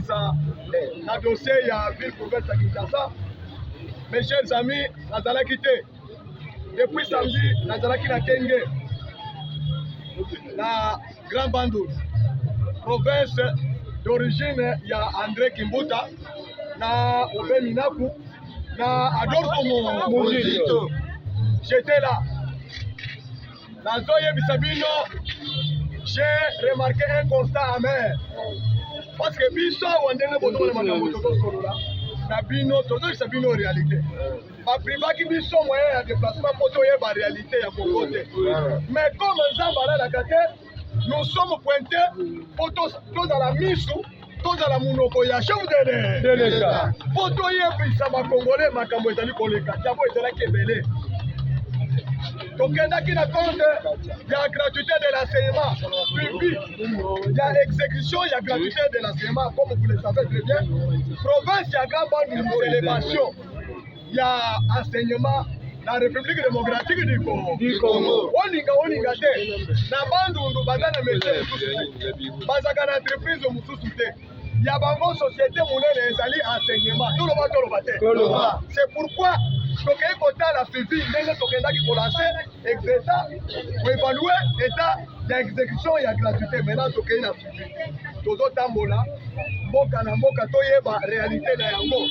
ça la dossier il y a ville province à Kinshasa. Mes chers amis, Nazala quitté. Depuis samedi, Nazala qui n'a Kenge. La Grand Bandou. Province d'origine, il y a André Kimbuta. Na Obe Minaku. Na Adolfo Mojito. J'étais là. Dans Zoye Bissabino, j'ai remarqué un constat amer. Parce que Bisso, on est en réalité. Ma priva qui Bisso, moyen de déplacement pour la réalité, il y a côté. Mais comme Zambala la Kate, nous sommes pointés pour tous dans la mise, tous dans la monoko, il y a chef de l'État. Pour tout y est, ça va Congolais, ma camboytali Koleka, Diabo est là qui est belé. Donc, il y a la gratuité de l'enseignement public, il y a exécution, il y a gratuité de l'enseignement, comme vous le savez très bien. Province, il y a grand bande de célébration, il y a enseignement, la République démocratique du Congo. Oninga te, na bandundu bazana métier, bazaka na entreprise mususu te. Il y a une société monnaie ezali enseignement. Tout le monde. C'est pourquoi donc il faut la suivi, ndenge tokendaki kolancer exécuta pour évaluer état ya exécution ya gratuité. Maintenant tokei na suivi. Tozo tambola mboka na mboka toyeba réalité na yango.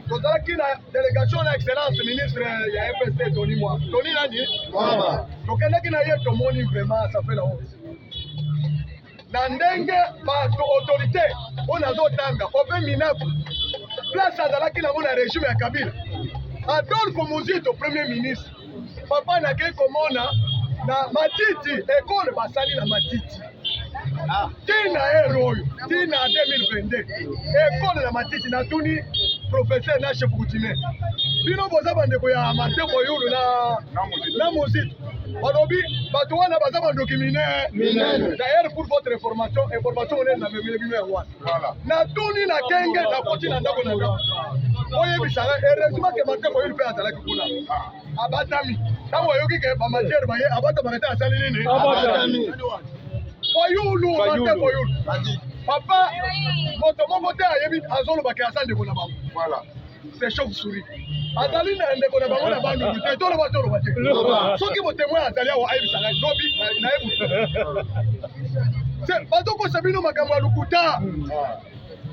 Tozalaki na délégation na excellence ministre ya FST Tony Moi. Tony nani? Mama. Tokendaki na ye tomoni vraiment ça fait la honte. Na ndenge ba autorité on azotanga Obe Minaku place azalaki na mona régime ya Kabila. Adolfo Mojito premier ministre. Papa na ke komona na Matiti école basali na Matiti. Tina héroyo, tina 2022. École na Matiti na tuni professeur na chef coutumier. Bino boza bandeko ya Martin Boyulu na Mojito. Balobi bato wana baza bandoki minene. D'ailleurs pour votre information on est na memile wa. Na tuni na kenge na koti na ndako na ndako. Oye bisara heureusement que Martin Boyulu pe azalaki kuna. Abatami. Tango yoki ke ba matière baye abata barata asali nini? Abatami. Boyulu Martin Boyulu. Papa moto moko te ayebi azolo ba ke asande kona ba. Voilà. C'est chauve-souris. Azali na ndeko na bango na bandu te tolo ba te. Soki mo témoin azali wa ayebi sala lobi na yebu. C'est pas ko sabino makambo lukuta.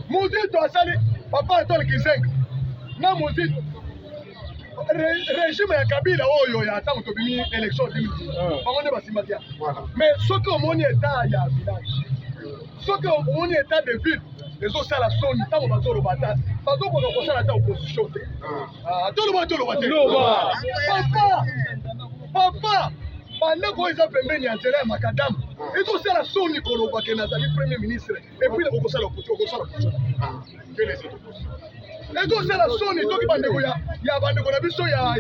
Mojito asali papa atole kisenga. Na Mojito régime ya Kabila oyo ya tango tobimi élection 2010. Bango ne basimatia. Mais soki omoni état ya village. Soki omoni état de ville. Les autres ça la sonne tant on va le battre. Pas donc on va faire la opposition. Tout le monde. Papa. Pendant qu'on les a fait venir en terrain macadam. Et tout ça la sonne Nicolo Bakenazali premier ministre. Et puis on va faire l'opposition. Et tout ça la sonne donc bandeko ya bandeko na biso ya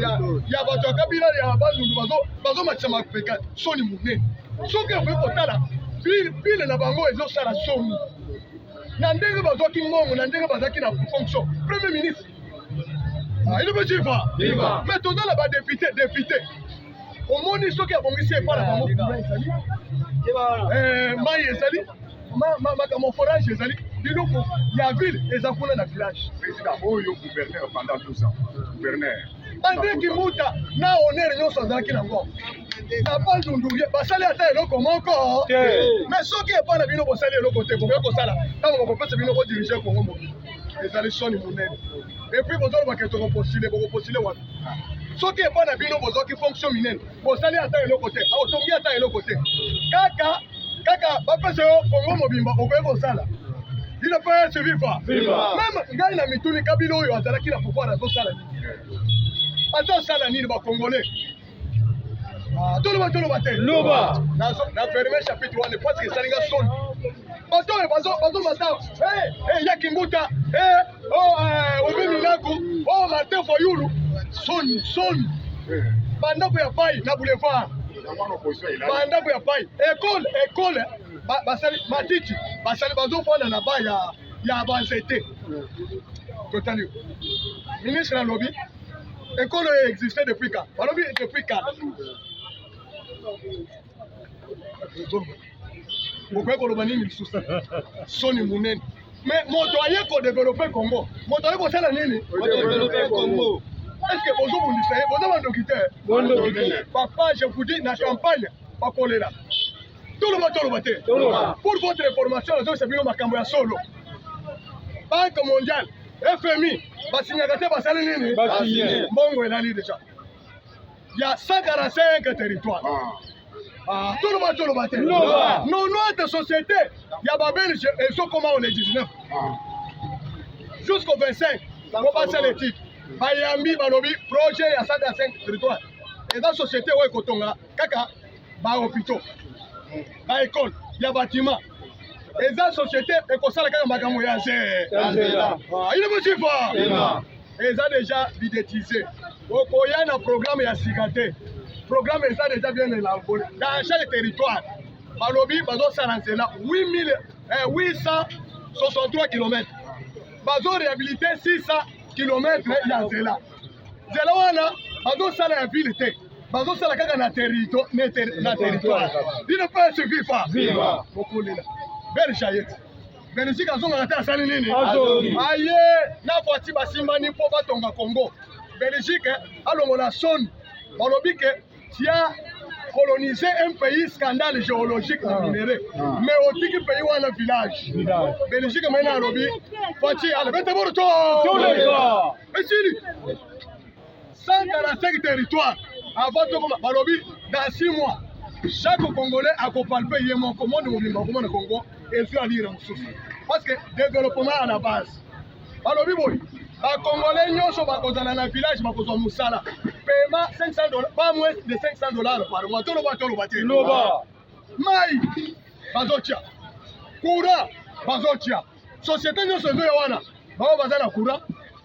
bato Kabila ya bandundu bazo matchama peka sonne munene. Soki on veut kotala pile na bango ezo ça la sonne. Na ndenge bazwaki ngongo na ndenge bazaki na fonction premier ministre il veut dire va mais toza la ba député omoni soki abongisi epala bango mai ezali makambo forage ezali biloko ya ville eza kuna na village président oyo gouverneur pendant 12 ans gouverneur André Kimbuta na honneur nyonso azalaki nango na bandundu basali ata eloko moko mais soki epa na bino bosali eloko te bokoki kosala ntango bokopesa bino kodirige Congo mobile ezali soni monene epuis bozolobaka bokopostule wana soki epa na bino bozwaki fonction minene bosali ata eloko te otongi ata eloko te kaka bapesa yo Congo mobimba okoki kosala il ne peut se vivre même ngai na mituni Kabila oyo azalaki na pouvoir azosala nini bakongolais toloba te na ferme chapitre wana parce que esalinga soni bato oyo bazomata ya Kimbuta Obe Minaku Martin Boyulu soni bandako ya pai na boulevard bandako ya pai école basali Matiti basali bazofanda na ba ya banzete totali ministre na lobby école existait depuis quand balobi depuis quand bokoki koloba nini lisusu soni munene mais moto aye ko développer Congo moto aye ko sala nini développer Congo. Est-ce que bonjour vous dites bonjour mon docteur papa je vous dis la campagne pas coller là tout le monde pour votre information c'est bien makambo ya solo Banque mondiale FMI basinyaka te basali nini mbongo elali déjà il y a 145 territoires tout le monde non notre société il y a babelge et so comment on est 19 jusqu'au 25 on passe les titres bayambi balobi projet ya 145 territoires et dans société ouais kotonga kaka ba hôpitaux ba école ya bâtiment et dans société ekosala kaka makambo ya nzela il est motivé et ça déjà budgétisé okoya na programme ya sikate programme eza déjà bien élaboré dans chaque territoire balobi bazosala nzela 863 km bazo réhabilité 600 km ya nzela nzela wana bazosala ya ville te bazosala kaka na territoire il ne peut suffire pas bokolela berchayet Belgique azongaka te asali nini aye na voici basimbani mpo batonga Congo Belgique alongola soni balobi ke tia coloniser un pays scandale géologique na minéré mais otiki pays wana village Belgique maintenant alobi voici ale bete boruto esili 145 territoires avant tokoma balobi dans 6 mois chaque Congolais akopalpe ye moko monde mobimba komona Congo et sur alire mosusu parce que développement à la base balobi boy ba Congolais nyonso bakozala na village bakozwa musala paiement $500 pas moins de $500 par mois tolo bate mai bazotia courant bazotia société nyonso ezo wana bao baza na courant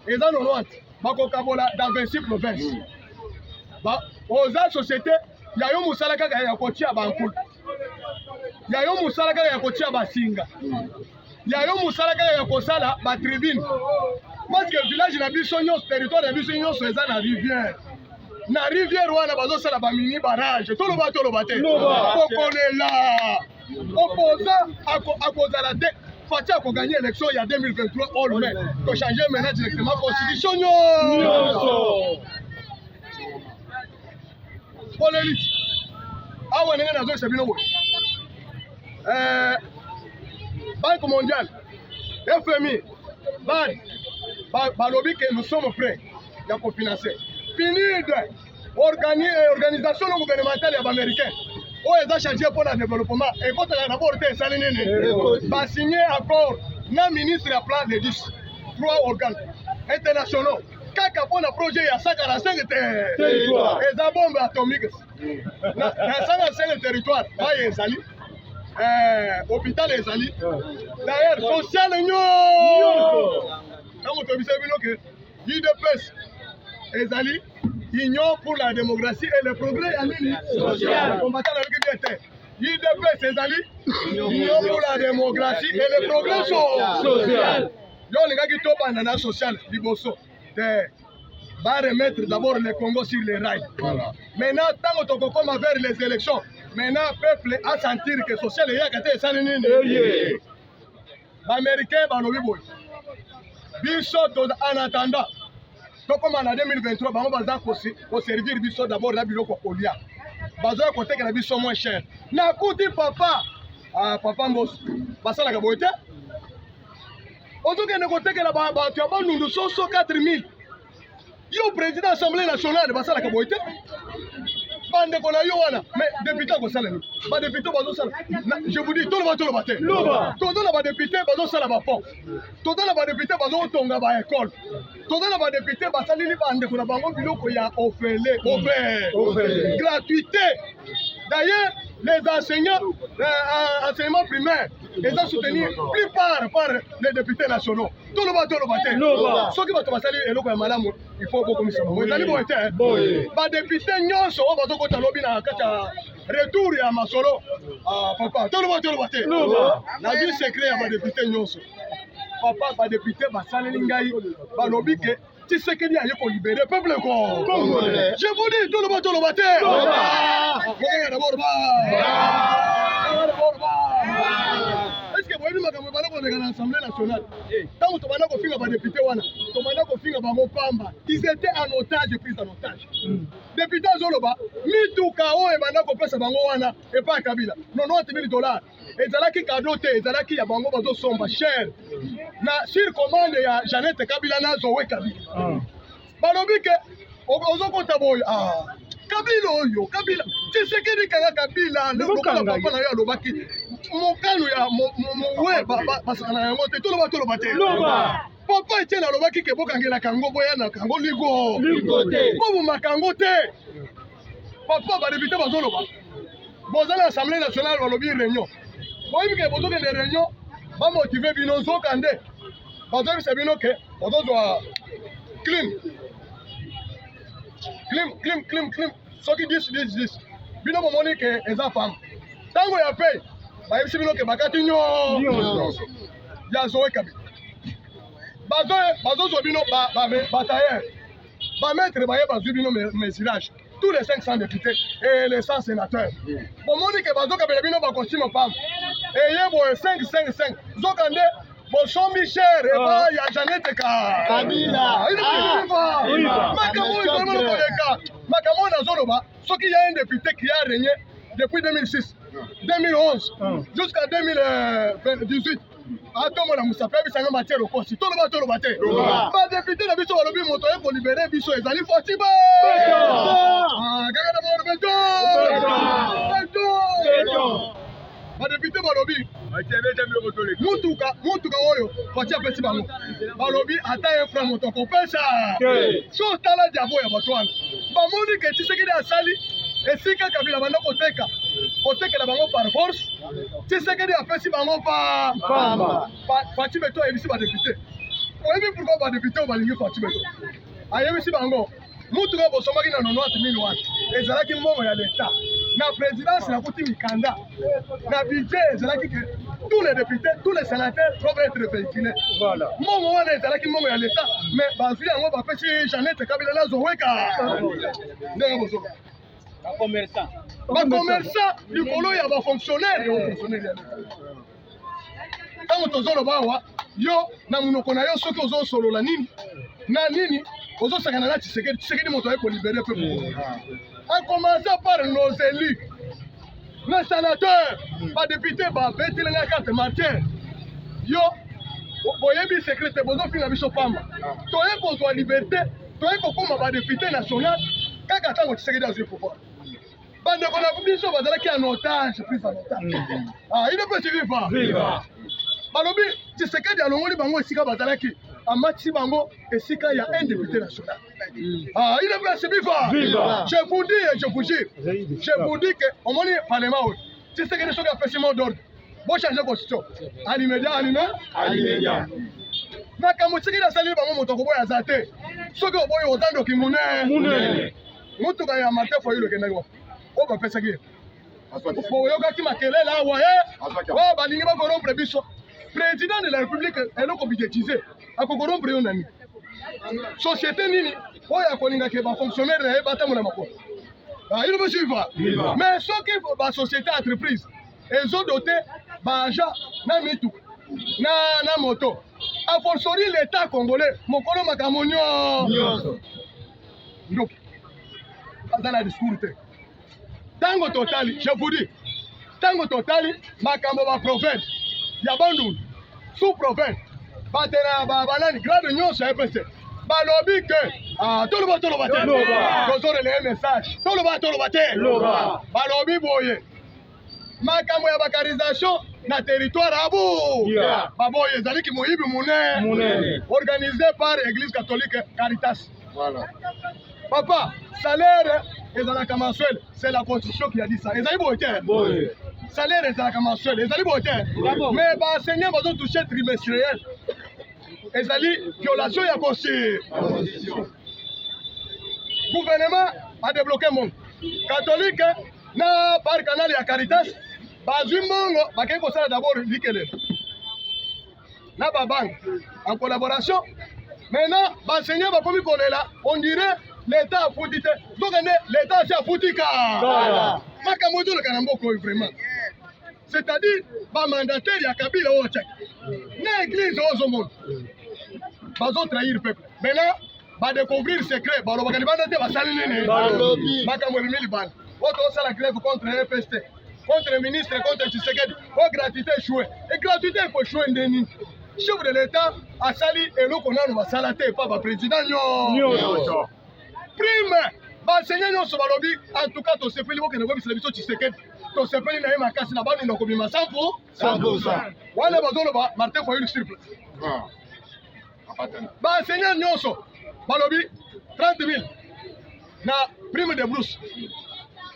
eza 90 bakokabola dans 26 provinces ba oza société ya yo musala kaka ya kotia bankulu ya yo musala kaka ya kotia basinga ya yo musala kaka ya kosala ba tribune parce que village na biso nyonso territoire na biso nyonso eza na rivière wana bazosala ba mini barrage toloba te kokolela opposant akozala te Fati a gagné l'élection il y a 2023 all mais ko changer maintenant directement constitution nyonso Poleli awa nenge nazo sabino bo Banque mondiale FMI balobi que nous sommes prêts à cofinancer PNUD organisation non gouvernementale américaine oyo eza chargé pour le développement et quand d'abord te esali nini ba signé accord na ministre ya plan de 10 3 organes internationaux kaka mpona projet ya 145 territoire eza bombe atomique na 145 territoire baye ezali hôpital ezali d'ailleurs social nyonso ntango tobisa bino ke UDPS ezali Union pour la démocratie et le progrès ya nini social combattant avec bien UDPS ezali Union pour la démocratie et le progrès social yo lingaki tobanda na social liboso va remettre d'abord le Congo sur les rails. Voilà. Maintenant, tant que tu commences vers les élections, maintenant, le peuple a senti que social est gâté sans nini. Les Américains, Biso, en attendant, comme en 2023, on va servir Biso d'abord la bilo Kolia. Baza côté que la Biso moins cher. Na kuti papa, papa Mbos, Basa la Gabote. Autant que ne côté que la Baba, tu as bon nous sommes 4000. Yo président de l'Assemblée nationale basala ka boite bande ko na yo wana mais député ko sala ni ba député bazo sala je vous dis tout le monde tout le ba député bazo sala ba pont tout le ba député bazo tonga ba école tout le ba député basali ni bande ko na bango biloko ya offert gratuité d'ailleurs les enseignants enseignement primaire ils ont soutenu plus par les députés nationaux. Tout le monde. Ceux qui vont passer le madame, il faut beaucoup mieux. Vous allez voir, les députés nyonso bazo ko talobi na kata retour ya masolo. Papa, tout le monde. La vie secret ya député nyonso. Papa, ba député basali ngai balobi ke Tshisekedi a yoko libérer le peuple congolais. Je vous dis tout le monde. Est-ce que vous voyez makambo bana tozoleka na Assemblée nationale. Tant que tobanda kofinga ba député wana, tobanda kofinga bango pamba. Ils étaient en otage, pris en otage. Député azoloba, mituka oyo ebanda kopesa bango wana epa Kabila. $90,000. Ezalaki cadeau te, ezalaki ya bango bazosomba cher. Na sur commande ya Jeannette Kabila na Zoé Kabila. Balobi ke ozokota boyo. Kabila oyo, Kabila. Tshisekedi kanga Kabila, lokola papa na yo alobaki. Mokano ya mowe basana yango te, toloba te. Papa Etienne alobaki ke bokangela kango boya na kango ligo. Ligote. Bobu makango te. Papa ba député bazoloba. Bozala Assemblée nationale balobi réunion. Boyebi ke bozoke de réunion, ba motiver bino zokande. Bazobi sabino ke ozozwa clean. Soki 10. Bino bomoni ke eza femme. Tango ya paye, bayebisi bino ke bakati nyonso ya Zoé Kabila. Bazozwa bino batailleur. Bametre baye bazwi bino mesurage. Tous les 500 députés et les 100 sénateurs. Bomoni ke bazokabela bino bacostume femme. Eye boye 5. Zokande Bosombi cher, eba ya Jeannette Kabila. Makambo na zoloba, soki ya un député qui a régné depuis 2006, 2011, jusqu'à 2018. Atomo na Musape bisanga matière au kosi. Toloba te. Ba député na biso balobi moto e ko libérer biso ezali Fatiba. Kaka na Beto. Ba député balobi mutuka oyo Fati apesi bango. Balobi ata un franc moto kopesa. So tala diabo ya bato wana. Bamoni ke Tshisekedi asali esika Kabila banda kotekela bango par force. Tshisekedi apesi bango pamba. Fati Beto ayebisi ba député. Oyebi pourquoi ba député balingi Fati Beto. Ayebisi bango mutuka bosomaki na 90,000 wana. Ezalaki mbongo ya l'État. Na présidence na kuti mikanda. Na budget ezalaki que tous les députés, tous les sénateurs doivent être véhiculés. Voilà. Mbongo wana ezalaki mbongo ya l'État, mais bazwi yango bapesi Jeannette Kabila na Zoé Kabila. Ndenge bozoka. Bakomersa likolo ya bafonctionnaire ya bafonctionnaire. Tango tozoloba awa, yo na munoko na yo soki ozosolola nini na nini ozosakana na Tshisekedi moto aye kolibere peuple. En commençant par nos élus, les sénateurs, les députés, les députés, les cartes matière. Yo, boyebi secrétaire, bozo fina biso pamba. Toye kozwa liberté, toye kokoma ba député national, kaka tango Tshisekedi azwi pouvoir. Bande kona biso bazalaki en otage, pris en otage. Il ne peut suivre pas. Balobi Tshisekedi alongoli bango esika bazalaki. Amati bango esika ya un député national. Il ne peut suivre pas. Je vous dis et je vous jure. Je vous dis que au moins parlement, Tshisekedi soki apesi mot d'ordre. Bon changer constitution. À l'immédiat. Makambo Tshisekedi asali bango moto ko boya zate. Soki oboyi otando ki munene. Mutuka ya mate fo yilo kenai wa. O ba pesa ki. Bo yoka ki makelele awa wa balingi ba corrompre biso. Président de la République est non budgétisé. A corrompre yo nani. Société nini oya kolinga ke ba fonctionnaire na bata mona mako. Il ne veut suivre. Mais ce qui ba société entreprise ils ont doté ba agent na mitu na moto. A fortiori l'État congolais mokolo makamonyo. Donc dans la discours tango totali, je vous dis, tango totali makambo ba prophète ya bandu sous-prophète batena banani grade nyonso EPC balobi ke toloba te kozore le message toloba te balobi boye makambo ya bakarisation na territoire abu baboye ezaliki moyibi munene organisé par Église catholique Caritas. Voilà. Papa, salaire ezalaka mensuel, c'est la constitution qui a dit ça. Ezali boye salaire ezalaka mensuel, ezali boye mais ba enseignant bazo toucher trimestriel. Ezali violation ya constitution. Gouvernement a débloqué mon catholique na par canal ya Caritas bazwi mbongo bakei kosala d'abord likele na ba banque en collaboration. Maintenant baenseignant bakomi kolela on dirait l'État a foutu donc l'État s'est foutu makambo to le kanambo ko vraiment c'est-à-dire mandataire ya Kabila oyo tchèque na église ozo monde bazo trahir peuple maintenant ba découvrir secret ba lo bakali banda te basali nene makambo mili banda oto osala grève contre FST contre le ministre contre Tshisekedi o gratuité échoué et gratuité faut échouer ndeni chef de l'état asali eloko nanu basala te pa ba président nyo prime banseignant nyonso balobi en tout cas tosepeli bokende kobisela biso Tshisekedi tosepeli na ye makasi na bani na kobima 100%. Wana bazoloba Martin Fayulu sur place banseignant nyonso balobi 30 000 na prime de brousse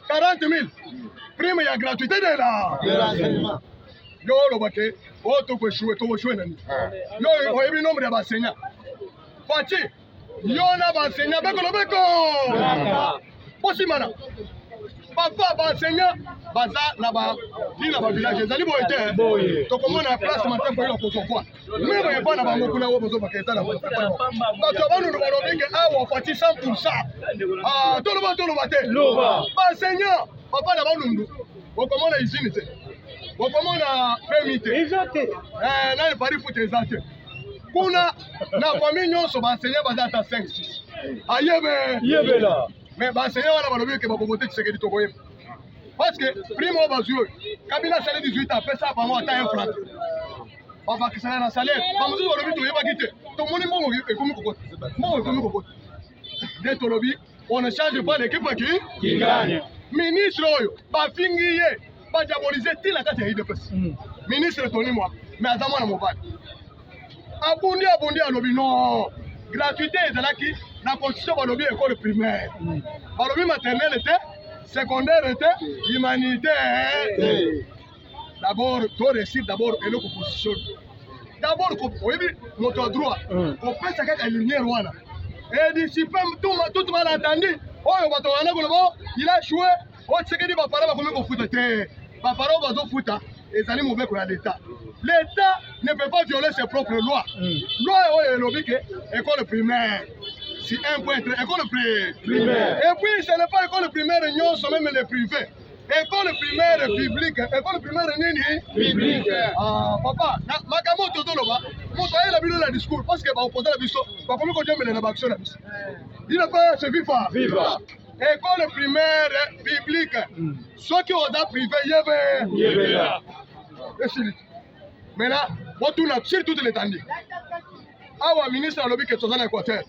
40 000 prime ya gratuité de la yo oloba ke o tokoshwe nani yo oyebi nombre ya banseignant Fati yo na banseignant beko posimana papa banseignant baza na ba village ezali boye te tokomona place Martin Fayulu kozokwa meme ye bana bango kuna wo bozo baketa na bato banunu balobinge awa Fati 100% toloba te banseignant papa na banundu okomona usine te okomona permis te nani pari foot eza te kuna na famille nyonso banseignant baza ata 5-6 ayebela mais banseignant wana balobi ke bakobote Tshisekedi tokoyeba parce que primo bazwi oyo Kabila asali 18 ans apesa bango ata 1 franc babakisana na salaire bamosusu balobi toyebaki te tomoni mbongo ekomi kokota nde tolobi on ne change pas l'équipe qui gagne ministre oyo bafingi ye badiabolize ti na kati ya UDPS ministre Tony Mwaka mais aza mwana mobali abundi alobi non gratuité ezalaki na constitution balobi école primaire balobi maternelle te secondaire te humanitaire d'abord to réussir d'abord eloko constitution d'abord oyebi moto ya droit kopesa kaka lumière wana et d'ici tout malentendu oyo bato wana koloba il a joué o Tshisekedi bapara bakomi kofuta te bapara oyo bazofuta ezali mobeko ya l'état ne peut pas violer ses propres lois loi oyo elobi ke école primaire si un point école primaire et puis ce n'est pas école primaire nyonso même les privés école primaire publique école primaire nini publique papa makambo tozoloba moto ayela bino na discours parce que baopposé na biso bakomi kodiembela na baction na biso il ne pas se viva école primaire publique soki oza privé yebela maintenant botuna sur toute l'étendue awa ministre alobi ke toza na Équateur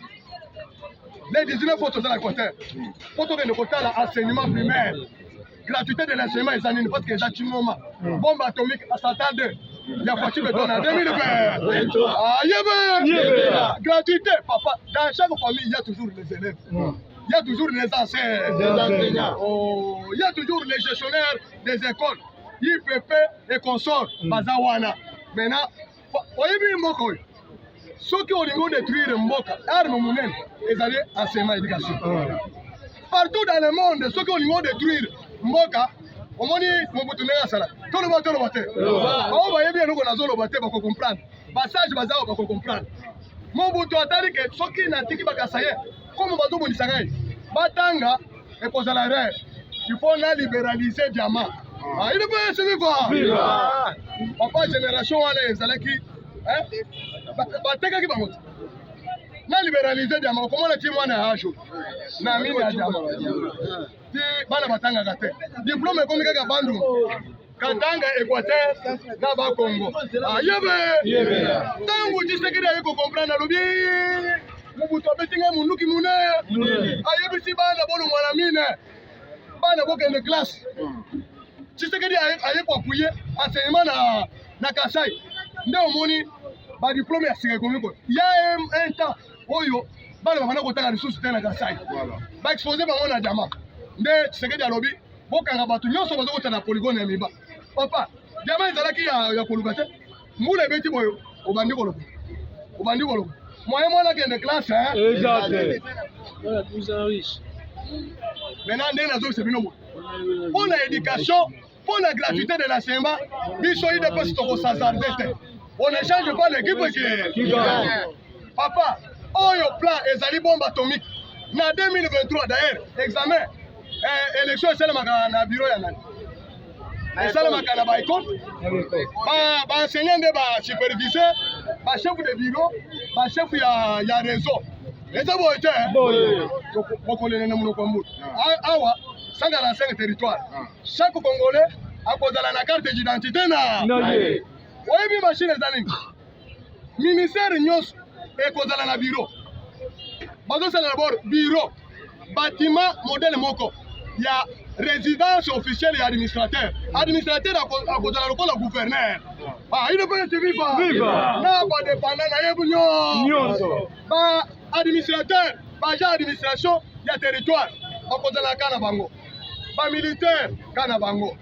les 19 fois toza na Équateur po tokende kotala enseignement primaire gratuité de l'enseignement ezanini parce que eza chingoma bombe atomique à Satan 2 ya Fati Beton en 2020 yebela gratuité papa dans chaque famille il y a toujours les élèves il y a toujours les enseignants il y a toujours les gestionnaires des écoles IPP et consorts bazawana maintenant oyebi mboka oyo soki olingo détruire mboka arme monene ezali enseignement éducation partout dans le monde soki olingo détruire mboka omoni mobutu ndenge asala toloba te oyo bayebi eloko nazoloba te bakocomprendre basage bazawa bakocomprendre mobutu atali ke soki natiki bakasa ye komo bazobundisa ngai batanga ekozala rare il faut na libéraliser diamant il peut se vivre papa génération wana ezalaki batekaki bango na libéraliser diamant okomona ti mwana ya ajo na mine ya diamant ti bana batangaka te diplôme ekomi kaka bandungu katanga Équateur na bakongo ayebe ntango Tshisekedi aye kocomprendre alobi mobutu abeti ngai munduki mune ayebisi bana bolongwana mine bana bokende classe Tshisekedi aye koapuye enseignement na Kasai nde omoni badiplôme ya sika ekomi koyo ya un temps oyo bana bafanda kotanga lisusu te na Kasai baexpose bango na diamant nde Tshisekedi alobi bokanga bato nyonso bazokota na polygone ya miba papa diamant ezalaki ya koluka te mbula ebeti boyo obandi koloba moyen mwana kende classe maintenant ndenge nazobisa bino boye mpo na éducation mpo na gratuité de l'enseignement biso UDPS tokosazarde te on ne change pas l'équipe qui gagne papa oyo plan ezali bombe atomique na 2023 d'ailleurs examen élection esalemaka na bureau ya nani esalamaka na baekole baenseignant nde basuperviseur bachef de bureau bachef ya réseau eza boye te bokolele na monoko ya moto awa 145 territoire chaque congolais akozala na carte d'identité na oyebi machine eza nini ministère nyonso ekozala na bureau bazosala d'abord bureau bâtiment modèle moko ya résidence officielle ya administrateur akozala lokola gouverneur il peut être viva na badépendant na yebu nyonso administrateur baja administration ya territoire bakozala ka na bango bamilitaire ka na bango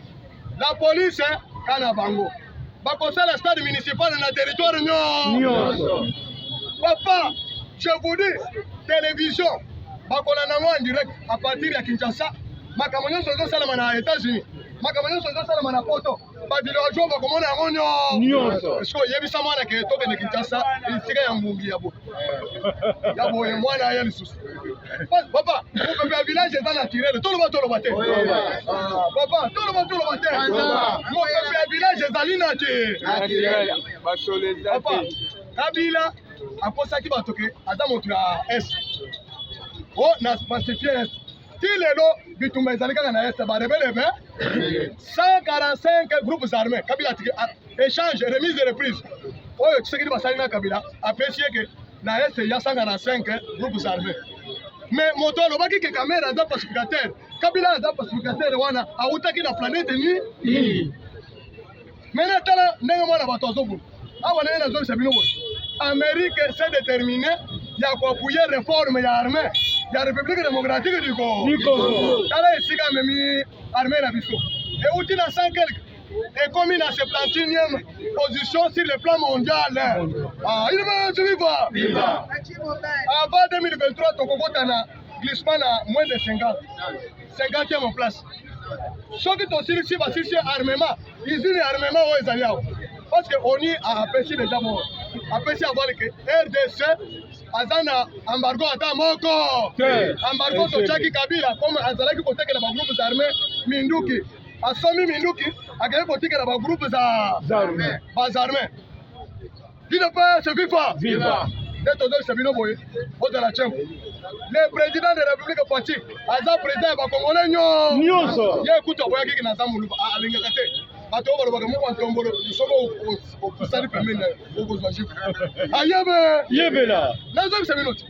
la police ka na bango bakosala stade municipal na territoire nyonso papa je vous dis télévision bakola nango en direct à partir ya Kinshasa makambo nyonso ezosalama na États-Unis makambo nyonso ezosalama na poto bavillageois bakomona yango nyonso esko oyebisa mwana ke tokende Kinshasa esika ya mbungi ya boye mwana aya lisusu papa mopepe ya village eza naturel toloba te papa toloba te mopepe ya village ezali naturel papa Kabila aposaki bato ke aza moto ya est o na pacifier est ti lelo bitumba ezali kaka na est barebele 145 groupes armés Kabila tiki échange remise de reprise oyo tshisekedi basali na Kabila apesi ke na est ya 145 groupes armés mais moto alobaki ke Kamera aza pacificateur Kabila aza pacificateur wana autaki na planète ni mena tala ndenge mwana bato azobuna awa ndenge nazobisa bino boye Amérique s'est déterminée ya koapuye réforme ya armée ya République démocratique du Congo. Tala esika memi armée na biso. Et outi na 100 quelque et comme na 71e position sur le plan mondial. Il va suivre. Avant 2023 tokokota na glissement na moins de 50e place. Soki tosili si basisi armement, usine armement o ezali awa. Parce que ONU a apprécié déjà bon. Apprécié avoir que RDC azana embargo ata moko. Embargo to chaki Kabila comme azalaki koteka na ba groupes armés minduki. Asomi minduki akaye koteka na ba groupes armés. Bas armés. Il ne peut se vivre. Le président de la République Pati, Aza président de Congolais, Nyonso, écoute, on voit qu'il n'a pas moulu à l'ingénieur. Bato baloba ntombolo soko osali pemene okozwa jifu ayebe nazo bisa minute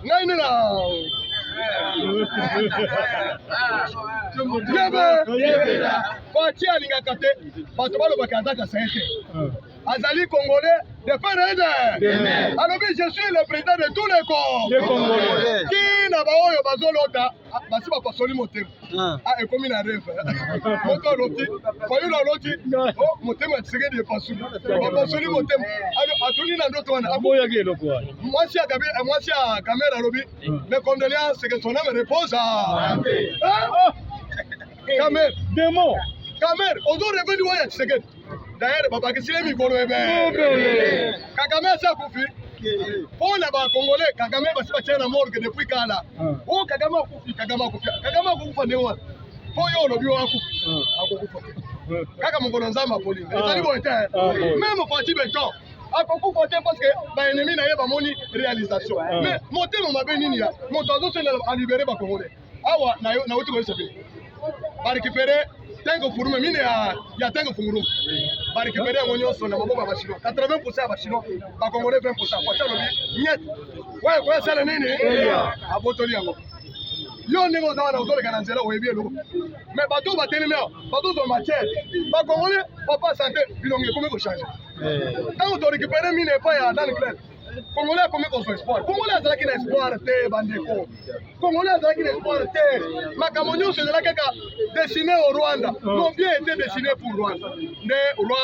ngai nina yebe Pati alingaka te bato baloba kazaka sente azali congolais de père alors que je suis le président de tous les Congolais qui n'a pas oyo bazolota basi ba pasoli motema ekomi na rêve moto loti foyo loti motema tsike de pasoli ba pasoli motema atuni na ndoto wana aboya ke loko mwasi ya Kamera lobi mes condoléances que son âme repose Kamera démon Kamera ozo revenu wa tsike d'ailleurs papa kisile mikolo ebe Kagame sa kufi pour la ba congolais Kagame basi ba na morgue depuis kala o Kagame kufi ne wa po yo lobi wa akufa kaka mongolo nzamba poli ezali bo te même Pati beton akokufa te parce que ba ennemi na ye ba moni réalisation mais motema mabe nini ya moto azo se a libérer ba congolais awa na uti ko sebi ba récupérer tango furume mine ya tango furume ba récupérer ngo nyonso na maboko ya bashino 80% ya bashino ba congolais 20% kwa chalo bi nyet ouais kwa sala nini abotoli yango yo ndingo za wana uzole kana nzela oyebi eloko mais bato ba teleme bato zo matière ba congolais papa santé bilonge comme ko changer tango to récupérer mine pa ya dans le club congolais comme ko espoir congolais azalaki na espoir te bandeko congolais azalaki na espoir te makambo nyonso ezalaki kaka destiné au Rwanda non bien été destiné pour Rwanda nde roi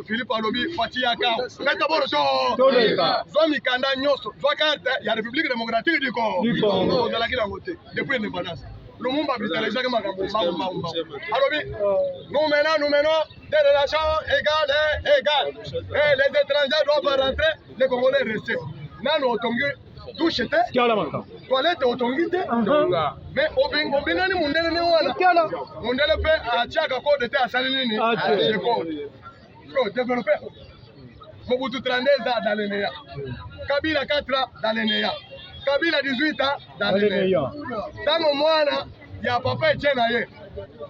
Philippe alobi Pati yaka ngata boro to zo mikanda nyonso zo carte ya République démocratique du Congo ezalaki na ngote depuis indépendance Lumumba vitalisaki makambo mbao alobi nous menons des relations égales et les étrangers doivent rentrer les Congolais rester nano otongi douche te toilette otongi te mais obengani mundele ne wana mundele mpe atiaka code te asali nini développer Mobutu 32 ans dans l'ENEA Kabila 4 ans dans l'ENEA Kabila 18 ans dans l'ENEA tango mwana ya papa Etienne aye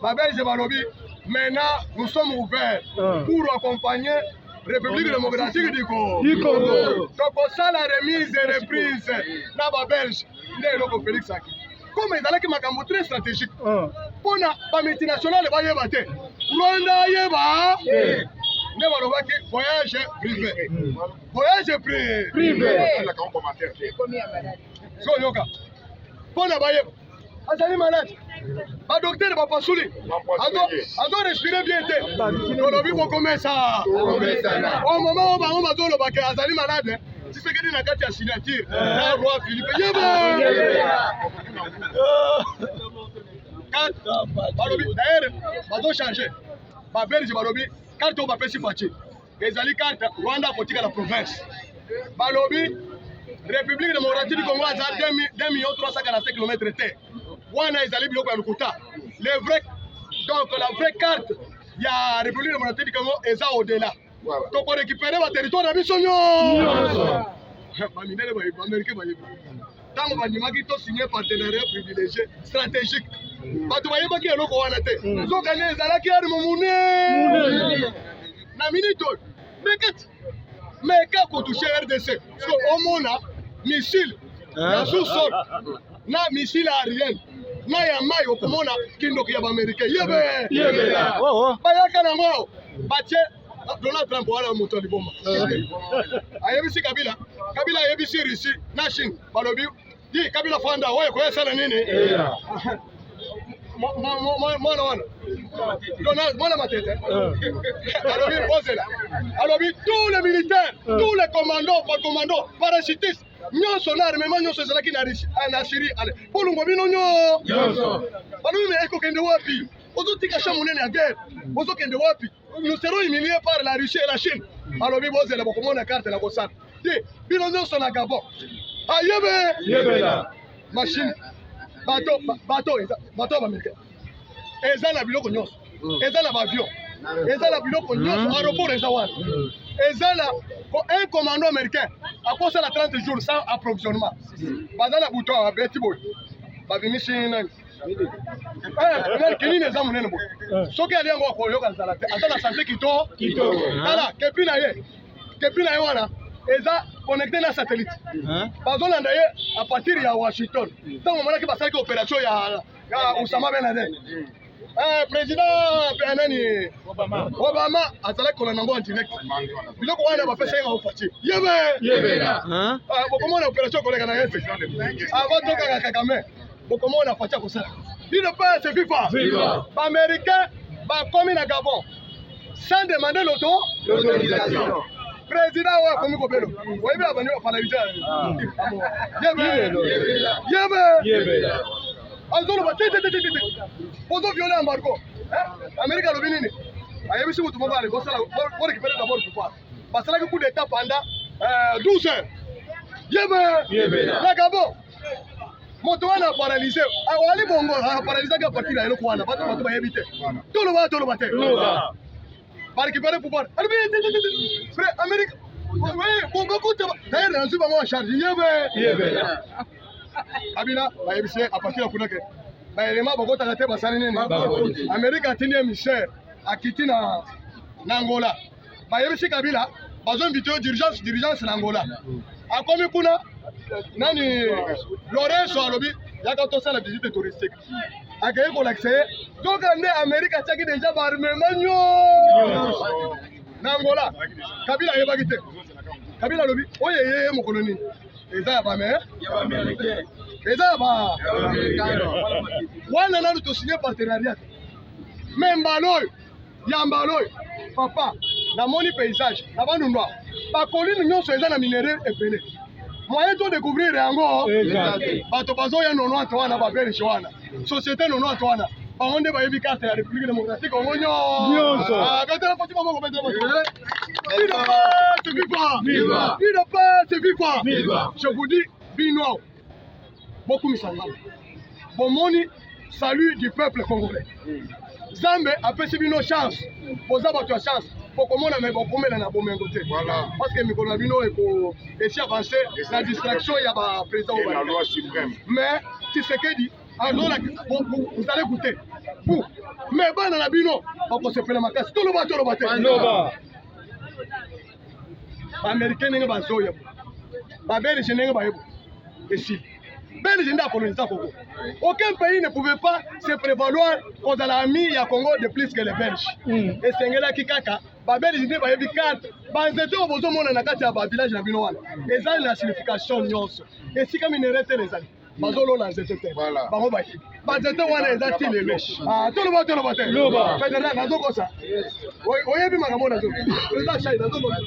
babelge balobi maintenant nous sommes ouverts pour accompagner République démocratique du Congo. Donc ça la remise et reprise na ba Belge nde loko Félix Aki. Comme ezalaki makambo très stratégique. Pona ba multinationale ba yeba te. Rwanda yeba. Ne balobaki voyage privé. Voyage privé. La commentaire. So yoka. Pona ba yeba. Azali malade. Ba docteur ba pasuli. Ado respirer bien te. Tolobi ko komesa. Au moment où ba on ba zolo ba ke azali malade. Si c'est que na kati ya signature. Na roi Philippe yeba. Balobi d'ailleurs ba do changer. Ba Belge balobi carte on ba pesi pachi. Ezali carte Rwanda kotika la province. Balobi République démocratique du Congo a 2,345 km terre. Wana ezali biloko ya lukuta. Le vrai donc la vraie carte ya République démocratique du Congo eza au-delà. Donc on récupérer ba territoire na biso nyonso. Ba minele ba Américain ba yebi. Tango ba ndimaki to signer partenariat privilégié stratégique. Bato ba yebaki eloko wana te. Zoka ne ezalaki ari momune. Na minute mais quand on touche RDC, parce qu'on a missile, na sous-sol, na missile aérien, na yamai au komona kindo kia américain. Yebe la. Bayaka na mo. Bache Donald Trump wala moto liboma. Ayebisi Kabila ayebisi Russie, na Chine. Balobi, di Kabila fanda oye ko yesala nini? Wana Donald, moi ma tête. Alors, tous les militaires, tous les commandos, parachutistes, nous sommes là, mais nous sommes là en Syrie. Pour nous, nous serons humiliés par la Russie et la Chine. Alors, nous la carte la Bossane. Nous sommes à Gabon. Machine. Bateau américain. Eza na biloko nyonso. Eza na avion. Eza na biloko nyonso aéroport eza wana. Eza na un commando américain a posé la 30 jours sans approvisionnement. Baza na bouton a beti boy. Ba bimisi nani. Mel kinini eza munene boy. Soki ali yango ko yoka nzala te. Ata na santé kito. Ala kepi na ye wana. Eza connecté na satellite. Bazolanda ye à partir ya Washington. Tant on a basaki opération ya Osama Ben Laden. Président Benani Obama azala kola nango en direct. Biloko wana ba pesa ngo fati. Yebe la. Comment on opération kolega na yese. Avant toka Kagame. Comment on a fati ko ça. Il ne pas se viva. Ba américain ba komi na Gabon sans demander l'autorisation. Président wa komi ko belo. Oyebi abani wa paralysé. Yebe. Azolo ba tete. Pozo violer embargo. Amérique lobi nini? Ayebi simu tumo bale bosala pour récupérer d'abord le pouvoir. Parce que coup d'état pendant 12 heures. Yebe. La Gabon. Moto wana paralysé. Wali bongo paralysé ka partir ya eloko wana. Bato ba yebite. Tolo ba te. Pour récupérer le pouvoir. Frère, Amérique. Oui, bon, d'ailleurs, on suit en charge. Yebe. Kabila, à partir de Kunake. Amérique a tenu un misère à quitter Angola. Kabila, besoin de dirigeance l'Angola. A comme Kuna, Nani, Lorenzo Alobi, il y a quand on la visite touristique. A gagné pour l'accès. Donc, l'Amérique a tenu déjà par armement. Angola, Kabila est bagité. Kabila Lobi, oye, mon colonie. Et ça, pas mais. Et ça, pas. On a tout signé partenariat. Mais Mbaloy, Yambaloy, papa, la moni paysage, la bande noire. Par colline, nous sommes dans minéraux et pelés. Moyen de découvrir encore. Bato bazo ya nono Antoine, babel Joana. Société nono Antoine. On est pas efficace la République démocratique. On est je vous dis, bino beaucoup misangana bomoni salut du peuple congolais Zambe apesi bino chance poza bato ya chance pour komona me bokomela na bomengo te parce que mikolo na bino eko esi avancé la distraction ya ba président et la loi suprême mais Tshisekedi alors vous allez goûter vous mais bana na bino bakosepela makasi toloba te Américain ndenge bazoya babelge ndenge bayebo esi Belge nda kolonisa Congo. Aucun pays ne pouvait pas se prévaloir contre l'ami ya Congo de plus que les Belges. Et sengela kikaka ba Belge nde bayebi carte ba nzete obozo mona na kati ya ba village na bino wana. Eza la signification nyonso. Et si comme inerete les amis bazolo la nzete te. Bango ba ki. Ba nzete wana eza tilelo. Ah toloba te. Loba. Federal nazo kosa. Oyebi makambo nazo. Président Chai nazo kosa.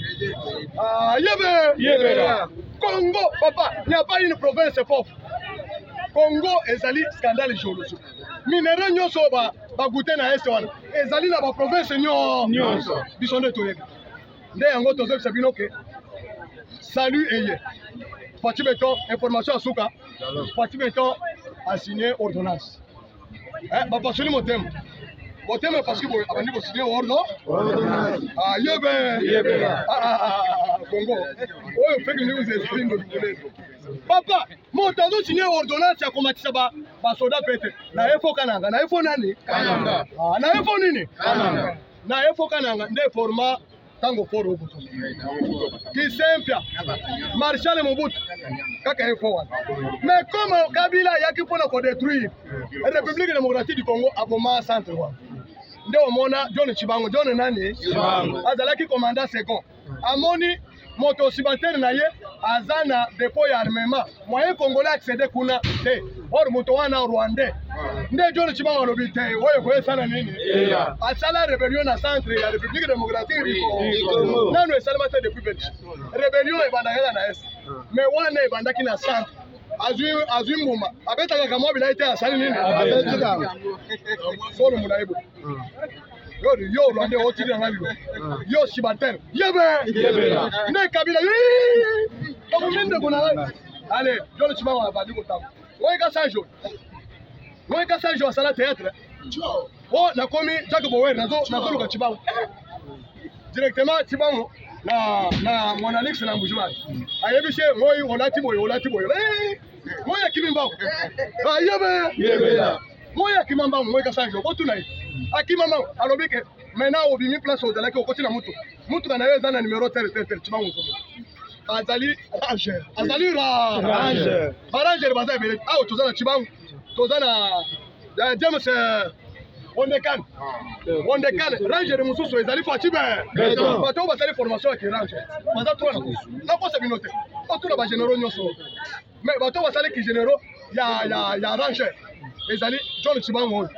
Ah yebe. Congo papa, il n'y a pas une province pauvre. Congo ezali scandale géologique. Minere nyonso ba goûter na est wana. Ezali na ba province nyonso. Bisonde toyeba. Nde yango tozo sabino ke salut eye. Parti beton information asuka. Parti beton a signé ordonnance. Ba pasoli motem. Motem parce que abandi ko signer ordonnance. Ah yebe. Congo. Oyo fake news ezali ndo bikolezo. Papa, moto azo signé ordonnance ya komatisa ba soda pete. Na efo kananga, na efo nani? Kananga. Ah, na efo nini? Kananga. Na efo kananga nde format tango foro obuto. Kisempia. Marshal Mobutu. Kaka efo wana. Mais comme Kabila yaki pona ko détruire République démocratique du Congo aboma centre wa. Nde omona John Chibango, John nani? Chibango. Azalaki commandant second. Amoni moto sibatere na ye azana dépôt ya armement moyen congolais accéder kuna te or moto wana rwandais nde John Chibango alobi te oyo ko esana nini asala rébellion na centre ya République démocratique du Congo nanu esala mate depuis Belgique rébellion ebandaka na est mais wana ebandaki na centre azwi mbuma abetaka kamwa bila ite asali nini abetaka solo mulaibo yo Rwanda otiri ngabilo yo Sibater yebe ne Kabila komende kona allez John Chibango abadi kotamba moi ka Sanjo asala théâtre oh na komi Jacques Bower nazo luka Chibango directement Chibango na Monalix na Mbujuma ayebishe moi olati boyo moi akimimba yebe moi akimamba moi ka Sanjo otuna akimama alobike maintenant obimi place ozalaki okoti na mutu kana yo eza na numéro tel Chibango azali ranger baza ebele awo toza na Chibango toza na James Wondekan ranger mususu ezali Fachibe bato basali formation ya ranger baza tona na kosa binote otuna ba généraux nyonso mais bato basali ki généraux ya ranger ezali John Chibango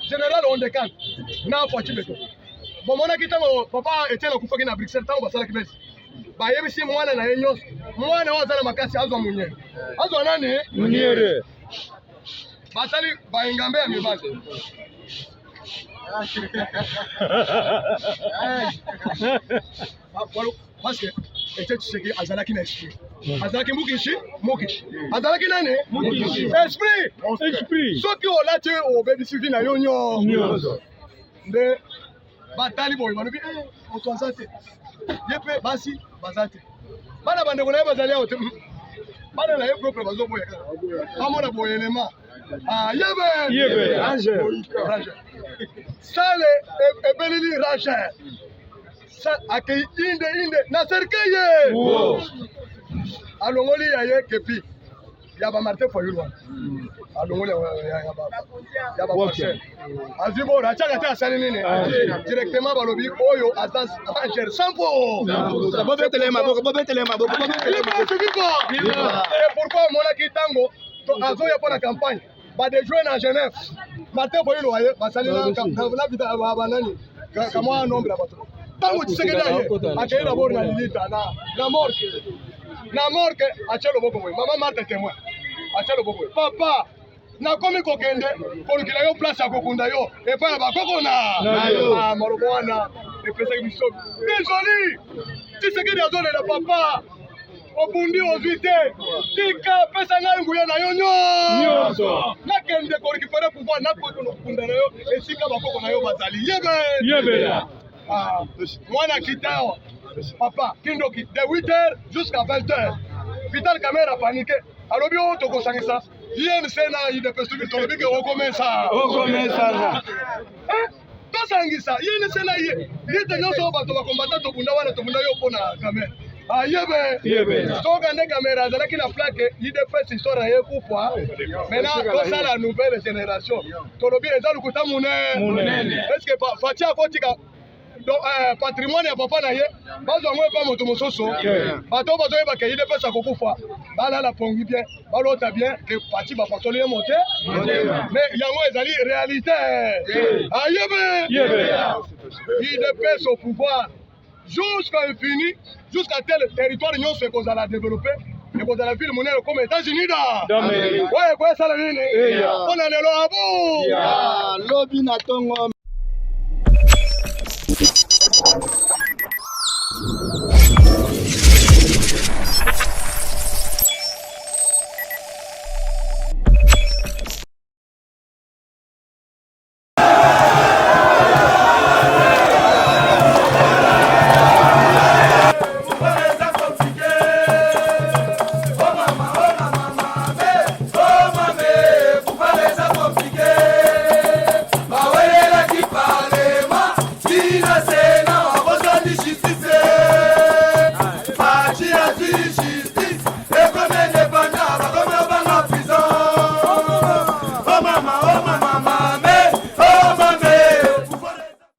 général Wondekan na Fachibe bomona kitango papa Etienne akufaki na Bruxelles tango basala kibesi bayebisi mwana na ye nyonso mwana oyo aza na makasi azwa munyere azwa nani munyere basali baingambe ya mibali parce que Etienne Tshisekedi azalaki na esprit azalaki mukishi azalaki nani esprit soki olati obebisi vi na yo nyonso nde batali boye balobi moto aza te ye mpe basi baza te bana bandeko na ye bazali awo te bana na ye propre bazoboya bamona boyelema yebe sale ebeleli ranger akei inde na serikeye alongoli ya ye kepi ya ba Martin Fayulu wana alongoli ya ba Marcel azibora achaka te asali nini directement balobi oyo aza ranger sampo bobetele maboko et pourquoi monaki tango azoya pona campagne ba de jouer na Genève Martin Fayulu waye basali na vita banani kama nombre ya bato tango Tshisekedi aye akei d'abord na lilita na morgue achelo boko boy mama Marthe témoin achelo boko papa na komi kokende kolukila yo place ya kokunda yo epa ya bakoko na yo maroko wana epesaki biso désolé Tshisekedi azolela papa obundi ozwi te tika pesa ngai nguya na yo nyonso nakende korécupérer pouvoir nakokunda na yo esika bakoko na yo bazali yebela mwana kitao papa kindoki de 8h jusqu'à 20h Vital Kamerhe paniqué alobi o tokosangisa INC na UDPS tolobi ke okomesa tosangisa INC na ye lite nyonso bato bakombata tobunda wana tobunda yo mpona Kamerhe yebe soka nde Kamerhe azalaki na plaque UDPS histoire na ye kupwa maintenant tosala nouvelle génération tolobi eza lukuta munene est-ce que Faci akotika patrimoine ya papa na ye bazwa ngo epa moto mosusu bato bazoyeba ke UDPS akokufa balala pongi bien balota bien ke Faci bapasoli ye mote mais yango ezali réalité ayebe UDPS au pouvoir jusqu'à infini jusqu'à tel territoire nyonso ekozala développé ekozala ville monene comme États-Unis ouais quoi ça la nini mpona lelo abo lobi na tongo